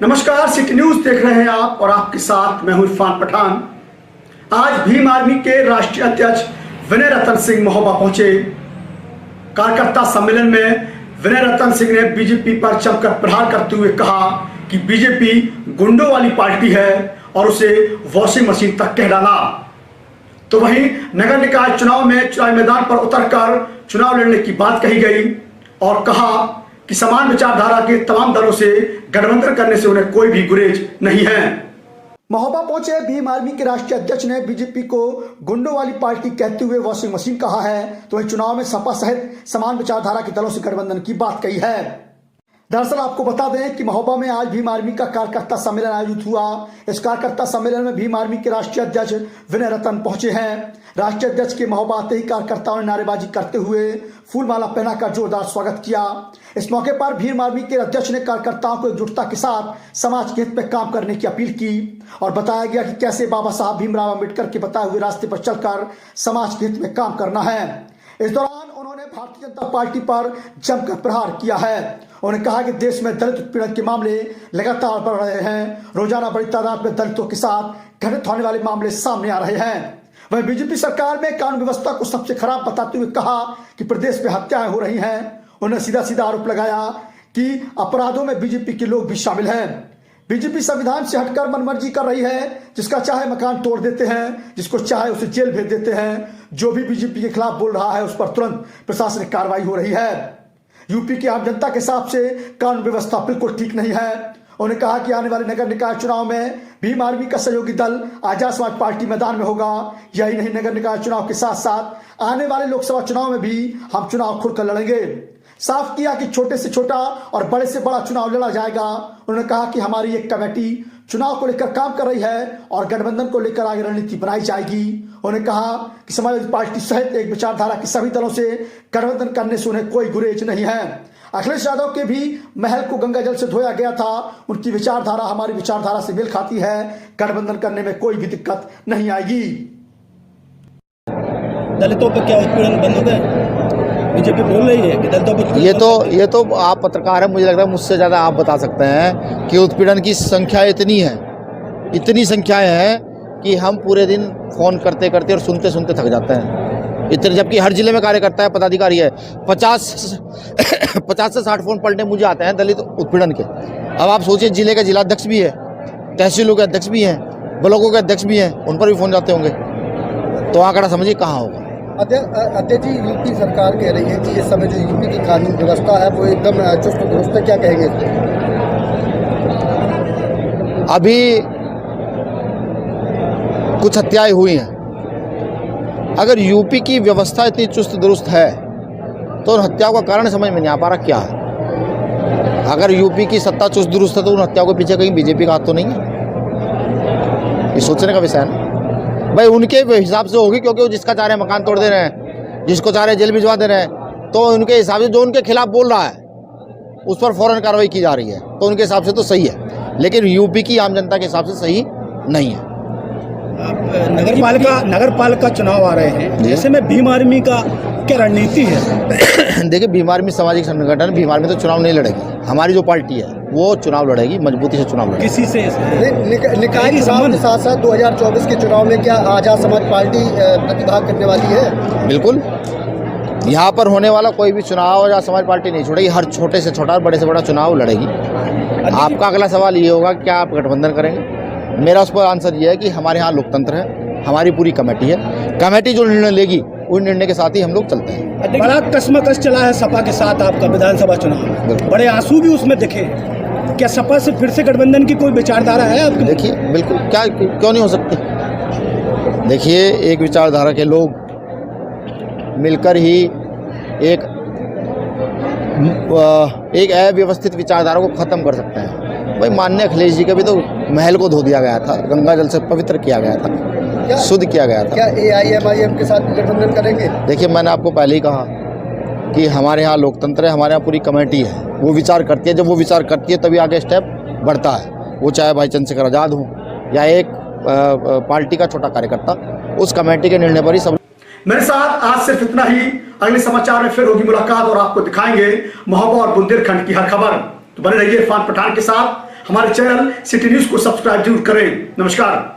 नमस्कार, city news देख रहे हैं आप और आपके साथ मैं हूं इरफान पठान। आज भीम आर्मी के राष्ट्रीय अध्यक्ष विनय रतन सिंह महोबा पहुंचे। कार्यकर्ता सम्मेलन में विनय रतन सिंह ने बीजेपी पर जमकर प्रहार करते हुए कहा कि बीजेपी गुंडों वाली पार्टी है और उसे वॉशिंग मशीन तक कह डाला। तो वहीं नगर निकाय चुनाव में चुनावी मैदान पर उतरकर चुनाव लड़ने की बात कही गई और कहा कि समान विचारधारा के तमाम दलों से गठबंधन करने से उन्हें कोई भी गुरेज नहीं है। महोबा पहुंचे भीम आर्मी के राष्ट्रीय अध्यक्ष ने बीजेपी को गुंडों वाली पार्टी कहते हुए वॉशिंग मशीन कहा है, तो वही चुनाव में सपा सहित समान विचारधारा के दलों से गठबंधन की बात कही है। दरअसल आपको बता दें कि महोबा में आज भीम आर्मी का कार्यकर्ता सम्मेलन आयोजित हुआ। इस कार्यकर्ता सम्मेलन में भीम आर्मी के राष्ट्रीय अध्यक्ष विनय रतन पहुंचे हैं। राष्ट्रीय अध्यक्ष के महोबा आते ही कार्यकर्ताओं ने नारेबाजी करते हुए फूलमाला पहनाकर जोरदार स्वागत किया। इस मौके पर भीम आर्मी के अध्यक्ष ने कार्यकर्ताओं को एकजुटता के साथ समाज के हित में काम करने की अपील की और बताया गया कि कैसे बाबा साहब भीमराव अम्बेडकर के बताए हुए रास्ते पर चलकर समाज के हित में काम करना है। इस दौरान उन्होंने भारतीय जनता पार्टी पर जमकर प्रहार किया है। उन्होंने कहा कि देश में दलित उत्पीड़न के मामले लगातार बढ़ रहे हैं। रोजाना बड़ी तादाद में दलितों के साथ घटित होने वाले मामले सामने आ रहे हैं। वहीं बीजेपी सरकार में कानून व्यवस्था को सबसे खराब बताते हुए कहा कि प्रदेश में हत्याएं हो रही हैं। उन्होंने सीधा सीधा आरोप लगाया कि अपराधों में बीजेपी के लोग भी शामिल हैं। बीजेपी संविधान से हटकर मनमर्जी कर रही है। जिसका चाहे मकान तोड़ देते हैं, जिसको चाहे उसे जेल भेज देते हैं। जो भी बीजेपी के खिलाफ बोल रहा है उस पर तुरंत प्रशासनिक कार्रवाई हो रही है। यूपी की आम जनता के हिसाब से कानून व्यवस्था बिल्कुल ठीक नहीं है। उन्होंने कहा कि आने वाले नगर निकाय चुनाव में भीम आर्मी का सहयोगी दल आजाद समाज पार्टी मैदान में होगा। यही नहीं, नगर निकाय चुनाव के साथ साथ आने वाले लोकसभा चुनाव में भी हम चुनाव खुलकर लड़ेंगे। साफ किया कि छोटे से छोटा और बड़े से बड़ा चुनाव लड़ा जाएगा। उन्होंने कहा कि हमारी एक कमेटी चुनाव को लेकर काम कर रही है और गठबंधन को लेकर आगे रणनीति बनाई जाएगी। उन्होंने कहा कि समाजवादी पार्टी सहित एक विचारधारा के सभी दलों से गठबंधन करने से उन्हें कोई गुरेज नहीं है। अखिलेश यादव के भी महल को गंगा जल से धोया गया था। उनकी विचारधारा हमारी विचारधारा से मेल खाती है। गठबंधन करने में कोई भी दिक्कत नहीं आएगी। दलितों पर क्या उत्पीड़न बंद हो गए? बीजेपी बोल रही है कि दलितों पर ये तो आप पत्रकार हैं, मुझे लगता है मुझसे ज़्यादा आप बता सकते हैं कि उत्पीड़न की संख्या इतनी संख्याएं हैं कि हम पूरे दिन फ़ोन करते करते और सुनते सुनते थक जाते हैं। इतने, जबकि हर जिले में कार्यकर्ता है, पदाधिकारी है। 50 से 60 फ़ोन पलटे मुझे आते हैं दलित उत्पीड़न के। अब आप सोचिए, जिले का जिलाध्यक्ष भी है, तहसीलों के अध्यक्ष भी हैं, ब्लॉकों के अध्यक्ष भी हैं, उन पर भी फ़ोन जाते होंगे। तो आंकड़ा समझिए कहाँ होगा। अध्यक्ष जी, यूपी सरकार कह रही है कि इस समय जो यूपी की कानून व्यवस्था है वो एकदम चुस्त दुरुस्त है, क्या कहेंगे इस पर? अभी कुछ हत्याएं हुई हैं। अगर यूपी की व्यवस्था इतनी चुस्त दुरुस्त है तो उन हत्याओं का कारण समझ में नहीं आ पा रहा क्या है। अगर यूपी की सत्ता चुस्त दुरुस्त है तो उन हत्याओं के पीछे कहीं बीजेपी का हाथ तो नहीं है? ये सोचने का विषय है ना भाई। उनके हिसाब से होगी, क्योंकि वो जिसका चाह रहे मकान तोड़ दे रहे हैं, जिसको चाह रहे जेल भिजवा दे रहे हैं, तो उनके हिसाब से जो उनके खिलाफ बोल रहा है उस पर फौरन कार्रवाई की जा रही है, तो उनके हिसाब से तो सही है। लेकिन यूपी की आम जनता के हिसाब से सही नहीं है। नगर पालिका चुनाव आ रहे हैं, ऐसे में भीम आर्मी का क्या रणनीति है? देखिए, भीम आर्मी सामाजिक संगठन, भीम आर्मी तो चुनाव नहीं लड़ेगी। हमारी जो पार्टी है वो चुनाव लड़ेगी, मजबूती से चुनाव लड़ेगी। किसी से निकाय चुनाव के साथ साथ 2024 के चुनाव में क्या आजाद समाज पार्टी प्रतिभाग करने वाली है? बिल्कुल, यहाँ पर होने वाला कोई भी चुनाव आजाद समाज पार्टी नहीं छोड़ेगी। हर छोटे से छोटा और बड़े से बड़ा चुनाव लड़ेगी। आपका अगला सवाल ये होगा, क्या आप गठबंधन करेंगे? मेरा उस पर आंसर ये है कि हमारे यहाँ लोकतंत्र है, हमारी पूरी कमेटी है। कमेटी जो निर्णय लेगी उस निर्णय के साथ ही हम लोग चलते हैं। बड़ा कश्मकश चला है सपा के साथ आपका विधानसभा चुनाव, बड़े आंसू भी उसमें दिखे। क्या सपा से फिर से गठबंधन की कोई विचारधारा है आपकी? देखिए, बिल्कुल, क्या क्यों नहीं हो सकती। देखिए, एक विचारधारा के लोग मिलकर ही एक अव्यवस्थित विचारधारा को ख़त्म कर सकते हैं। भाई, माननीय अखिलेश जी का भी तो महल को धो दिया गया था, गंगा जल से पवित्र किया गया था, शुद्ध किया गया था। क्या AIMIM के साथ गठबंधन करेंगे? देखिए, मैंने आपको पहले ही कहा कि हमारे यहाँ लोकतंत्र है, हमारे यहाँ पूरी कमेटी है, वो विचार करती है। जब वो विचार करती है तभी आगे स्टेप बढ़ता है। वो चाहे भाई चंद्रशेखर आज़ाद हो या एक पार्टी का छोटा कार्यकर्ता, उस कमेटी के निर्णय पर ही सब। मेरे साथ आज सिर्फ इतना ही। अगले समाचार में फिर होगी मुलाकात और आपको दिखाएंगे महोबा और बुंदेलखंड की हर खबर। तो बने रहिए इरफान पठान के साथ। हमारे चैनल सिटी न्यूज को सब्सक्राइब जरूर करें। नमस्कार।